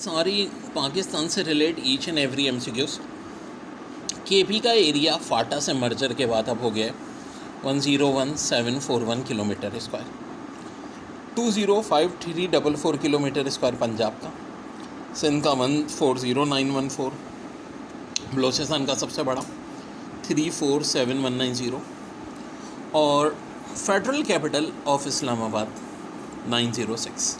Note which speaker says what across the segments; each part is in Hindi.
Speaker 1: सारी पाकिस्तान से relate each and every MCQs. KP का एरिया फाटा से मर्जर के बाद अब हो गया है 101,741 kilometre square, 205,344 kilometre square Punjab का, सिंध का 140,914, बलोचिस्तान का सबसे बड़ा 347,190 और federal capital of Islamabad 906।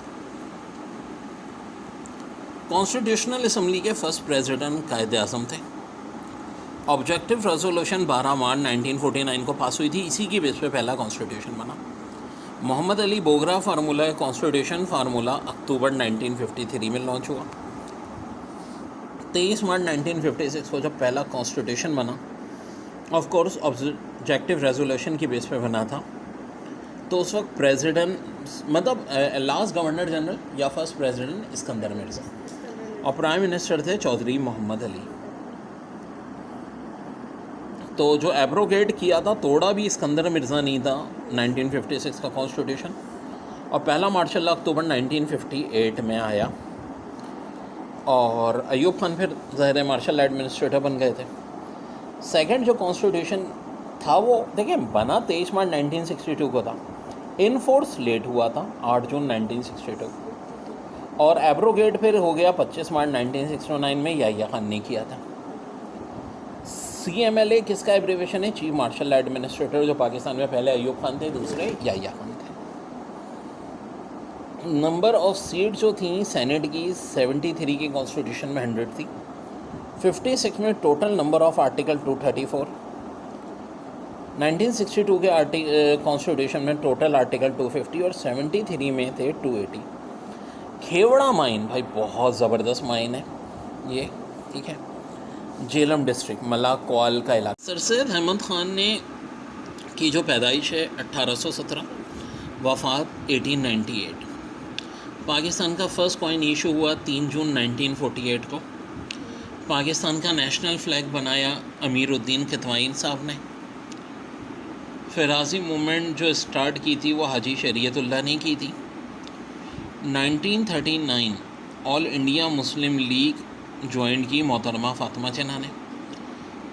Speaker 1: Constitutional assembly के फर्स्ट प्रेसिडेंट कायद आज़म थे। ऑब्जेक्टिव रेजोल्यूशन 12 मार्च 1949 को पास हुई थी, इसी की बेस पे पहला कॉन्स्टिट्यूशन बना। Mohammad Ali Bogra formula constitution formula अक्टूबर 1953 में लॉन्च हुआ। 23 मार्च 1956 को जब पहला कॉन्स्टिट्यूशन बना, ऑफ कोर्स ऑब्जेक्टिव रेजोल्यूशन की बेस पे बना था, तो उस वक्त प्रेसिडेंट मतलब लास्ट गवर्नर जनरल या फर्स्ट प्रेसिडेंट इस्कंदर मिर्ज़ा और प्राइम मिनिस्टर थे चौधरी मोहम्मद अली। तो जो एब्रोगेट किया था, तोड़ा भी इस्कंदर मिर्ज़ा नहीं था 1956 का कॉन्स्टिट्यूशन, और पहला मार्शल लॉ अक्टूबर 1958 में आया और अयूब खान फिर ज़ाहिर मार्शल एडमिनिस्ट्रेटर बन गए थे। सेकंड जो कॉन्स्टिट्यूशन था वो देखिए बना 23 मार्च 1962 को था, इन फोर्स लेट हुआ था 8 जून 1962 और एब्रोगेट फिर हो गया 25 मार्च 1969 में याहिया खान ने किया था। CMLA किसका एब्रीविएशन है? चीफ मार्शल एडमिनिस्ट्रेटर, जो पाकिस्तान में पहले अयूब खान थे, दूसरे याहिया खान थे। नंबर ऑफ सीट जो थी सेनेट की 73 की कॉन्स्टिट्यूशन में 100 थी, 56 में टोटल नंबर ऑफ आर्टिकल 234, 1962 के कॉन्स्टिट्यूशन में टोटल आर्टिकल 250 और 73 में थे 280। खेवड़ा माइन भाई बहुत ज़बरदस्त माइन है ये, ठीक है, झेलम डिस्ट्रिक्ट मलाक्वाल का इलाका। सर सैयद अहमद ख़ान ने की जो पैदाइश है 1817, वफ़ात 1898। पाकिस्तान का फ़र्स्ट कॉइन इशू हुआ 3 जून 1948 को। पाकिस्तान का नेशनल फ्लैग बनाया अमीरुद्दीन कितवाइन साहब ने। फ़राज़ी मूवमेंट जो स्टार्ट की थी वो हाजी शरीयतुल्लाह ने की थी। 1939 all India Muslim league join की मोहतरमा फ़ातिमा जिन्ना ने।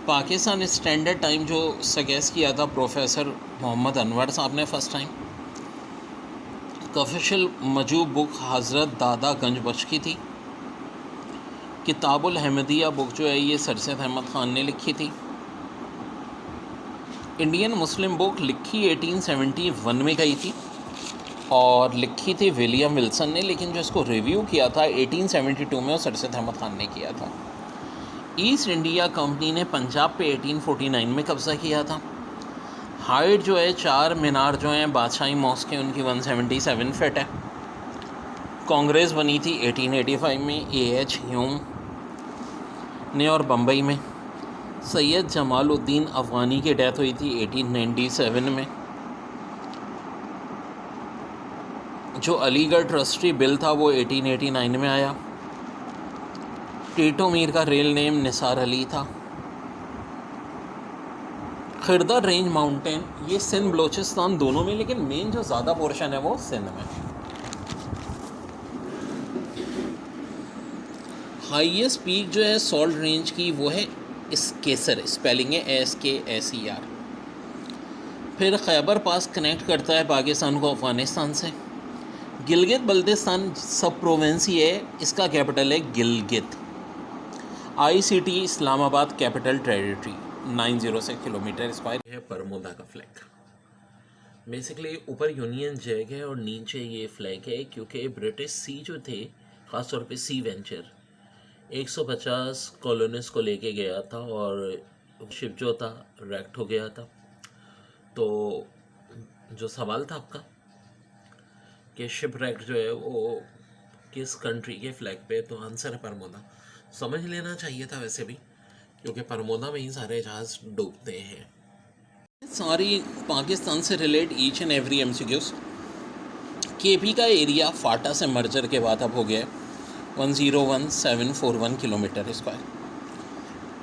Speaker 1: पाकिस्तान स्टैंडर्ड टाइम जो सजेस्ट किया था प्रोफेसर मोहम्मद अनवर साहब ने फ़र्स्ट टाइम। ऑफिशियल मजूब बुक हज़रत दादा गंज बख्श की थी। किताबुल अहमदिया बुक जो है ये सर सैयद अहमद ख़ान ने लिखी थी। इंडियन मुस्लिम बुक लिखी 1871 में गई थी और लिखी थी विलियम विल्सन ने, लेकिन जो इसको रिव्यू किया था 1872 में वो सर सैयद अहमद ख़ान ने किया था। ईस्ट इंडिया कंपनी ने पंजाब पे 1849 में कब्ज़ा किया था। हाइट जो है 4 मीनार जो हैं बादशाही मॉस्क के उनकी 177 फीट है। कांग्रेस बनी थी 1885 में AH ह्यूम ने और बम्बई में। सैयद जमालुद्दीन अफ़गानी की डेथ हुई थी 1897 में। जो अलीगढ़ ट्रस्टी बिल था वो 1889 में आया। टीटो मीर का रियल नेम निसार अली था। खिरदा रेंज माउंटेन ये सिंध बलोचिस्तान दोनों में, लेकिन मेन जो ज़्यादा पोर्शन है वो सिंध में। हाईएस्ट पीक जो है सॉल्ट रेंज की वो है इसकेसर, स्पेलिंग है SKSER। फिर खैबर पास कनेक्ट करता है पाकिस्तान को अफ़गानिस्तान से। गिलगित बल्तिस्तान सब प्रोविंसी है, इसका कैपिटल है Gilgit. ICT Islamabad capital territory 906 kilometre square है। बरमूदा का फ्लैग बेसिकली ऊपर यूनियन जैक है और नीचे ये फ्लैग है, क्योंकि ब्रिटिश सी जो थे, ख़ासतौर पे सी वेंचर 150 कॉलोनिस्ट को लेके गया था और शिप जो था रैक्ट हो गया था। तो जो सवाल था आपका कि शिप रैक्ट जो है वो किस कंट्री के फ्लैग पे, तो आंसर है बरमूदा। समझ लेना चाहिए था वैसे भी, क्योंकि बरमूदा में ही सारे जहाज़ डूबते हैं। सारी पाकिस्तान से relate each and every MCQs. KP का एरिया फाटा से मर्जर के बाद अब हो गया है 101,741 kilometre square,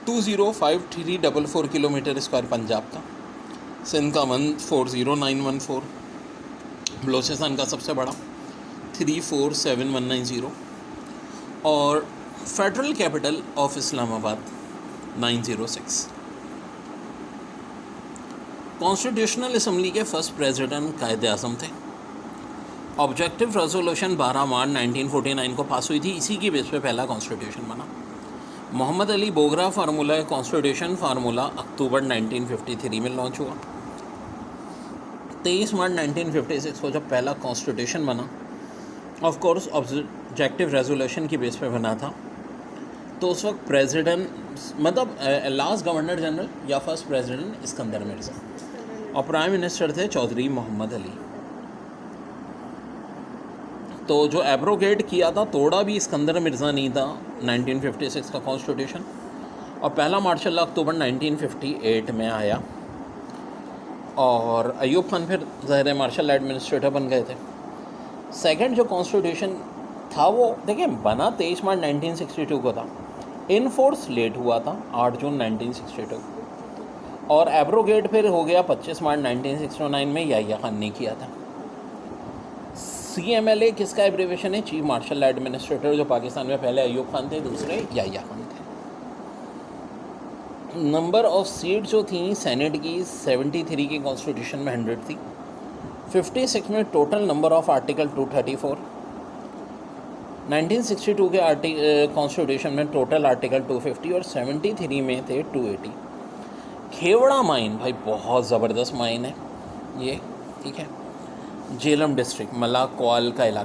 Speaker 1: 205,344 kilometre square Punjab का, सिंध का 140,914, बलोचिस्तान का सबसे बड़ा 347,190 और federal capital of Islamabad 906। Constitutional assembly के फर्स्ट प्रेसिडेंट कायद आज़म थे। ऑब्जेक्टिव रेजोल्यूशन 12 मार्च 1949 को पास हुई थी, इसी की बेस पे पहला कॉन्स्टिट्यूशन बना। Mohammad Ali Bogra formula constitution formula अक्टूबर 1953 में लॉन्च हुआ। 23 मार्च 1956 को जब पहला कॉन्स्टिट्यूशन बना, ऑफ कोर्स ऑब्जेक्टिव रेजोल्यूशन की बेस पे बना था, तो उस वक्त प्रेसिडेंट मतलब लास्ट गवर्नर जनरल या फर्स्ट प्रेसिडेंट इस्कंदर मिर्ज़ा और प्राइम मिनिस्टर थे चौधरी मोहम्मद अली। तो जो एब्रोगेट किया था, तोड़ा भी इस्कंदर मिर्ज़ा नहीं था 1956 का कॉन्स्टिट्यूशन, और पहला मार्शल लॉ अक्टूबर 1958 में आया और अयूब खान फिर ज़ाहिर मार्शल एडमिनिस्ट्रेटर बन गए थे। सेकंड जो कॉन्स्टिट्यूशन था वो देखिए बना 23 मार्च 1962 को था, इन फोर्स लेट हुआ था 8 जून 1962, और एब्रोगेट फिर हो गया 25 मार्च 1969 में याहिया खान ने किया था। CMLA किसका एब्रीवेशन है? चीफ मार्शल एडमिनिस्ट्रेटर, जो पाकिस्तान में पहले अयूब खान थे, दूसरे याहिया खान थे। नंबर ऑफ सीट जो थी सेनेट की 73 की कॉन्स्टिट्यूशन में 100 थी, 56 में टोटल नंबर ऑफ आर्टिकल 234, 1962 के कॉन्स्टिट्यूशन में टोटल आर्टिकल 250 और 73 में थे 280। खेवड़ा माइन भाई बहुत ज़बरदस्त माइन है ये, ठीक है, झेलम डिस्ट्रिक्ट मलाक्वाल का इलाका।